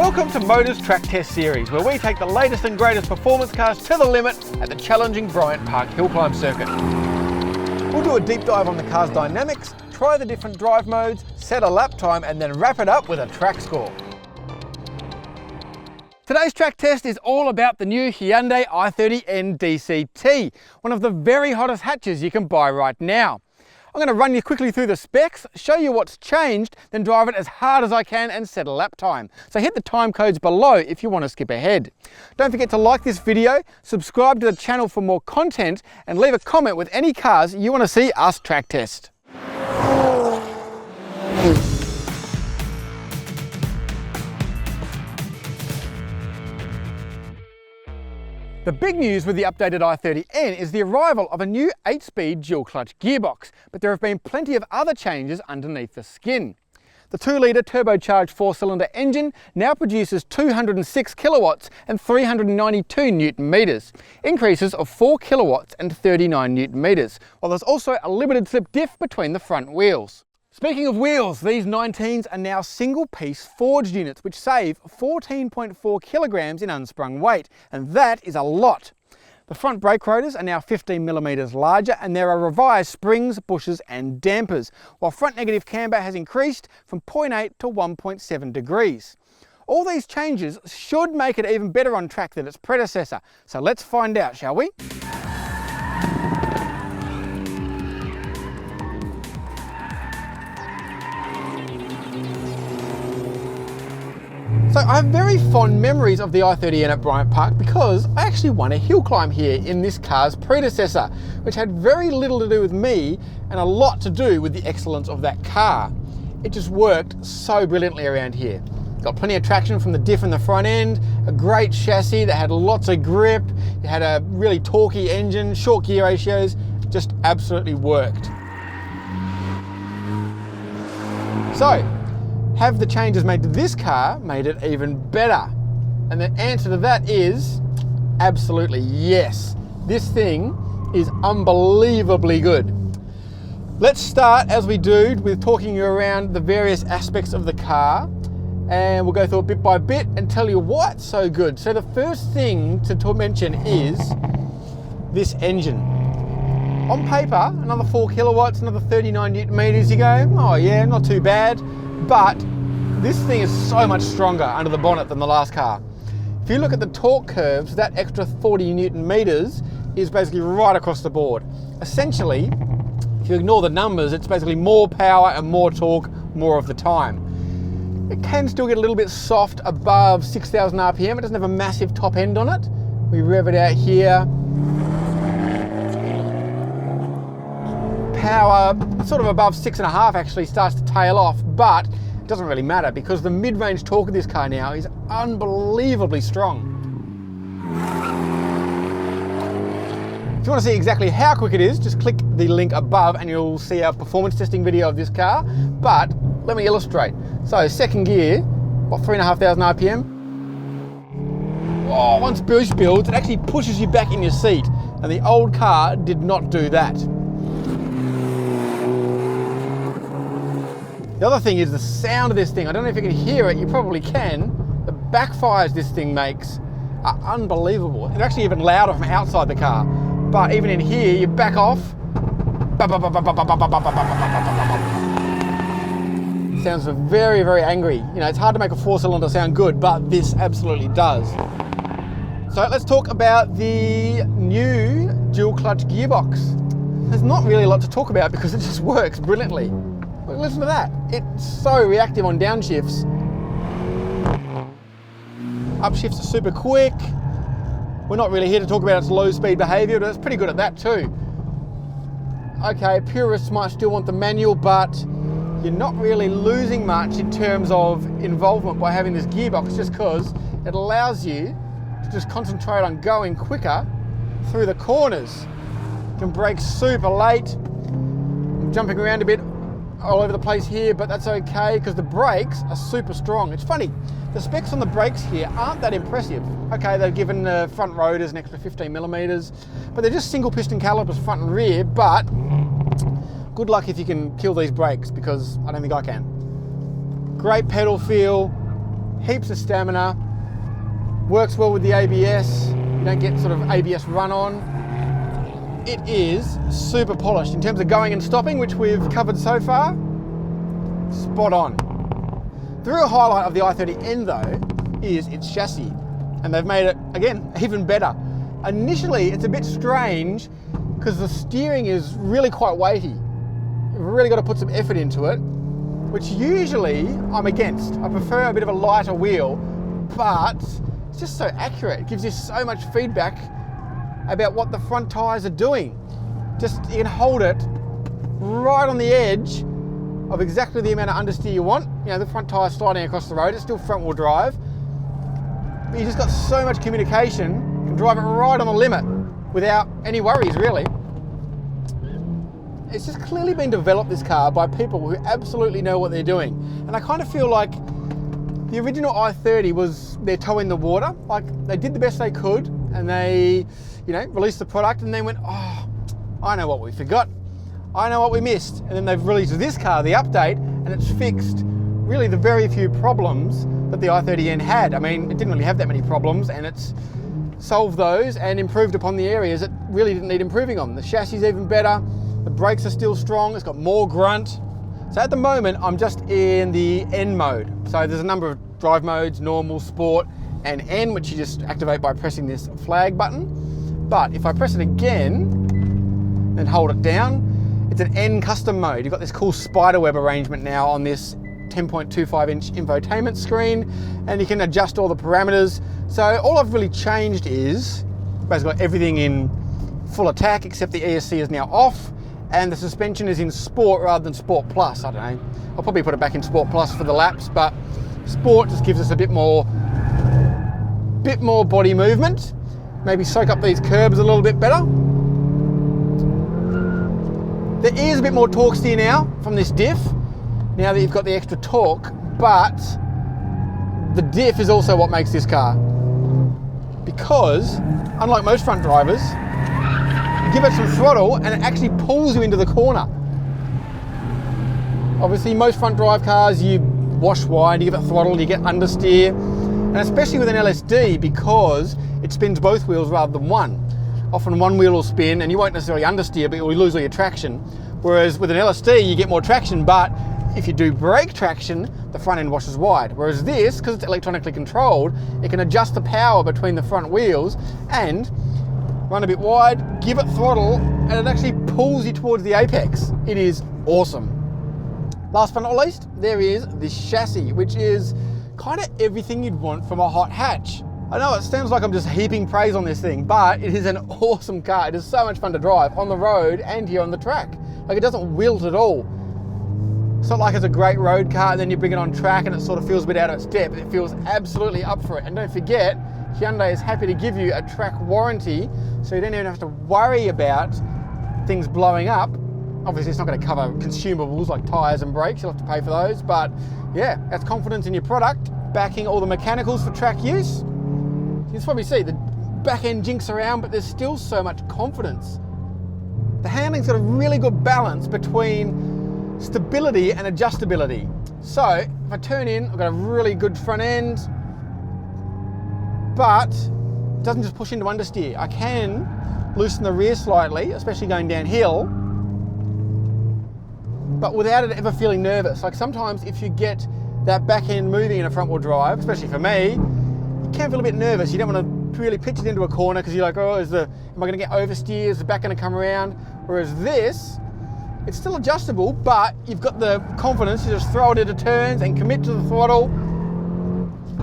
Welcome to Motors Track Test Series, where we take the latest and greatest performance cars to the limit at the challenging Bryant Park Hill Climb circuit. We'll do a deep dive on the car's dynamics, try the different drive modes, set a lap time, and then wrap it up with a track score. Today's track test is all about the new Hyundai i30N DCT, one of the very hottest hatches you can buy right now. I'm going to run you quickly through the specs, show you what's changed, then drive it as hard as I can and set a lap time. So hit the time codes below if you want to skip ahead. Don't forget to like this video, subscribe to the channel for more content, and leave a comment with any cars you want to see us track test. The big news with the updated i30N is the arrival of a new 8-speed dual-clutch gearbox, but there have been plenty of other changes underneath the skin. The 2-litre turbocharged 4-cylinder engine now produces 206 kilowatts and 392 newton meters, increases of 4 kilowatts and 39 newton meters, while there's also a limited slip diff between the front wheels. Speaking of wheels, these 19s are now single-piece forged units which save 14.4 kilograms in unsprung weight, and that is a lot. The front brake rotors are now 15 millimeters larger, and there are revised springs, bushes and dampers, while front negative camber has increased from 0.8 to 1.7 degrees. All these changes should make it even better on track than its predecessor, so let's find out, shall we? So I have very fond memories of the i30N at Bryant Park because I actually won a hill climb here in this car's predecessor, which had very little to do with me and a lot to do with the excellence of that car. It just worked so brilliantly around here. Got plenty of traction from the diff in the front end, a great chassis that had lots of grip, it had a really torquey engine, short gear ratios, just absolutely worked. So, have the changes made to this car made it even better? And the answer to that is absolutely yes. This thing is unbelievably good. Let's start, as we do, with talking you around the various aspects of the car, and we'll go through it bit by bit and tell you why it's so good. So the first thing to mention is this engine. On paper, another 4 kilowatts, another 39 newton meters, you go, oh yeah, not too bad. But this thing is so much stronger under the bonnet than the last car. If you look at the torque curves, that extra 40 newton meters is basically right across the board. Essentially, if you ignore the numbers, it's basically more power and more torque more of the time. It can still get a little bit soft above 6,000 RPM. It doesn't have a massive top end on it. We rev it out here. Power sort of above 6.5 actually starts to tail off, but it doesn't really matter because the mid-range torque of this car now is unbelievably strong. If you want to see exactly how quick it is, just click the link above and you'll see our performance testing video of this car. But let me illustrate. So second gear, what, 3,500 RPM? Oh, once boost builds, it actually pushes you back in your seat, and the old car did not do that. The other thing is the sound of this thing. I don't know if you can hear it, you probably can. The backfires this thing makes are unbelievable. They're actually even louder from outside the car. But even in here, you back off. Sounds very, very angry. You know, it's hard to make a 4-cylinder sound good, but this absolutely does. So let's talk about the new dual clutch gearbox. There's not really a lot to talk about because it just works brilliantly. Listen to that. It's so reactive on downshifts. Upshifts are super quick. We're not really here to talk about its low speed behavior, but it's pretty good at that too. Okay, purists might still want the manual, but you're not really losing much in terms of involvement by having this gearbox, just because it allows you to just concentrate on going quicker through the corners. You can brake super late. I'm jumping around a bit all over the place here, but that's okay because the brakes are super strong. It's funny, the specs on the brakes here aren't that impressive. Okay, they've given the front rotors an extra 15 millimeters, but they're just single piston calipers front and rear, but good luck if you can kill these brakes because I don't think I can. Great pedal feel, heaps of stamina, works well with the ABS, you don't get sort of ABS run on. It is super polished in terms of going and stopping, which we've covered so far. Spot on. The real highlight of the i30N though is its chassis, and they've made it, again, even better. Initially, it's a bit strange because the steering is really quite weighty. You've really got to put some effort into it, which usually I'm against. I prefer a bit of a lighter wheel, but it's just so accurate. It gives you so much feedback about what the front tyres are doing. Just, you can hold it right on the edge of exactly the amount of understeer you want. You know, the front tyre sliding across the road, it's still front wheel drive, but you just got so much communication, you can drive it right on the limit without any worries really. It's just clearly been developed, this car, by people who absolutely know what they're doing. And I kind of feel like the original i30 was their toe in the water. Like, they did the best they could and they, you know, released the product and then went, oh, I know what we forgot. I know what we missed. And then they've released this car, the update, and it's fixed really the very few problems that the i30N had. I mean, it didn't really have that many problems, and it's solved those and improved upon the areas that really didn't need improving on. The chassis is even better. The brakes are still strong, it's got more grunt. So at the moment, I'm just in the N mode. So there's a number of drive modes, normal, sport, and N, which you just activate by pressing this flag button. But if I press it again and hold it down, it's an N custom mode. You've got this cool spiderweb arrangement now on this 10.25 inch infotainment screen, and you can adjust all the parameters. So all I've really changed is basically got everything in full attack, except the ESC is now off, and the suspension is in Sport rather than Sport Plus. I don't know, I'll probably put it back in Sport Plus for the laps, but Sport just gives us a bit more body movement, maybe soak up these curbs a little bit better. There is a bit more torque steer now from this diff, now that you've got the extra torque, but the diff is also what makes this car, because unlike most front drivers, give it some throttle and it actually pulls you into the corner. Obviously most front drive cars, you wash wide, you give it throttle, you get understeer, and especially with an LSD, because it spins both wheels rather than one. Often one wheel will spin and you won't necessarily understeer, but you'll lose all your traction. Whereas with an LSD, you get more traction, but if you do brake traction, the front end washes wide. Whereas this, because it's electronically controlled, it can adjust the power between the front wheels and run a bit wide, give it throttle, and it actually pulls you towards the apex. It is awesome. Last but not least, there is this chassis, which is kind of everything you'd want from a hot hatch. I know it sounds like I'm just heaping praise on this thing, but it is an awesome car. It is so much fun to drive on the road and here on the track. Like, it doesn't wilt at all. It's not like it's a great road car and then you bring it on track and it sort of feels a bit out of its depth. It feels absolutely up for it. And don't forget, Hyundai is happy to give you a track warranty, so you don't even have to worry about things blowing up. Obviously, it's not going to cover consumables like tyres and brakes. You'll have to pay for those. But yeah, that's confidence in your product, backing all the mechanicals for track use. You can probably see the back end jinks around, but there's still so much confidence. The handling's got a really good balance between stability and adjustability. So if I turn in, I've got a really good front end, but it doesn't just push into understeer. I can loosen the rear slightly, especially going downhill, but without it ever feeling nervous. Like, sometimes if you get that back end moving in a front wheel drive, especially for me, you can feel a bit nervous. You don't want to really pitch it into a corner because you're like, oh, am I going to get oversteer? Is the back going to come around? Whereas this, it's still adjustable, but you've got the confidence to just throw it into turns and commit to the throttle.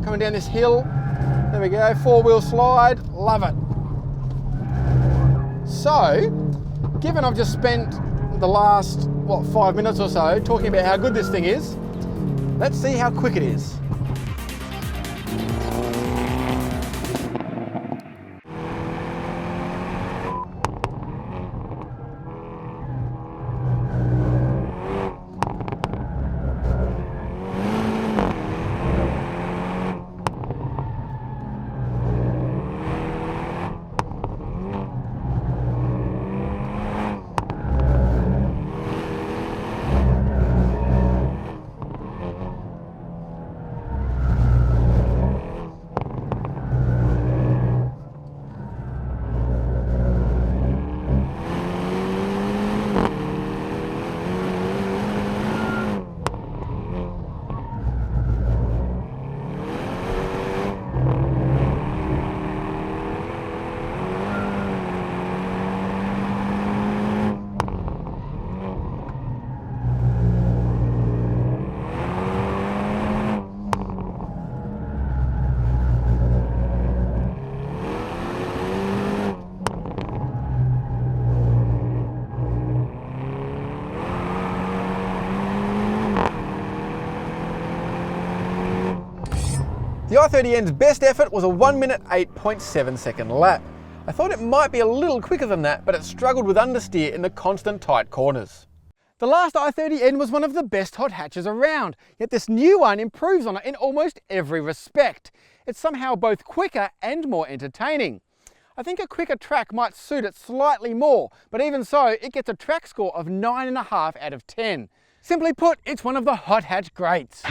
Coming down this hill, there we go, 4-wheel slide, love it. So, given I've just spent the last, 5 minutes or so talking about how good this thing is, let's see how quick it is. The i30N's best effort was a 1 minute 8.7 second lap. I thought it might be a little quicker than that, but it struggled with understeer in the constant tight corners. The last i30N was one of the best hot hatches around, yet this new one improves on it in almost every respect. It's somehow both quicker and more entertaining. I think a quicker track might suit it slightly more, but even so, it gets a track score of 9.5 out of 10. Simply put, it's one of the hot hatch greats.